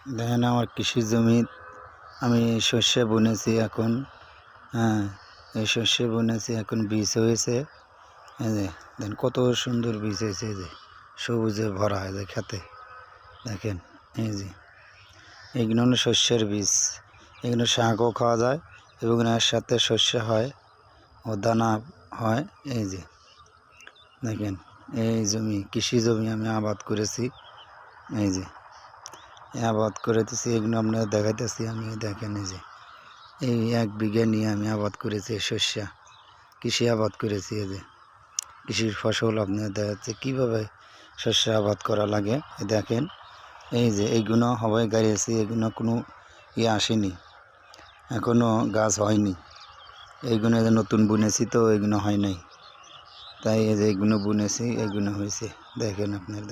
দেখেন আমার কৃষি জমি আমি শস্য বুনেছি এখন। হ্যাঁ, এই শস্য বুনেছি এখন বীজ হয়েছে। এই যে দেখেন কত সুন্দর বীজ হয়েছে, এই যে সবুজে ভরা, এই যে খেতে দেখেন। এই যে এইগুলো হলো শস্যের বীজ, এগুলো শাকও খাওয়া যায় এবং এর সাথে শস্য হয় ও দানা হয়। এই যে দেখেন এই জমি, কৃষি জমি আমি আবাদ করেছি। এই যে আবাদ করেতেছি, এগুলো আপনার দেখাইতেছি আমি। দেখেন এই যে এই 1 বিঘা নিয়ে আমি আবাদ করেছি শস্য, কৃষি আবাদ করেছি। এই যে কৃষির ফসল আপনার দেখাচ্ছে কীভাবে শস্য আবাদ করা লাগে। দেখেন এই যে এইগুলো হবাই গাড়িয়েছি, এগুলো কোনো আসেনি, এখনও গাছ হয়নি। এইগুলো যে নতুন বুনেছি তো এগুলো হয় নাই, তাই এই যে এইগুলো বুনেছি, এগুলো হয়েছে। দেখেন আপনার দেখেন।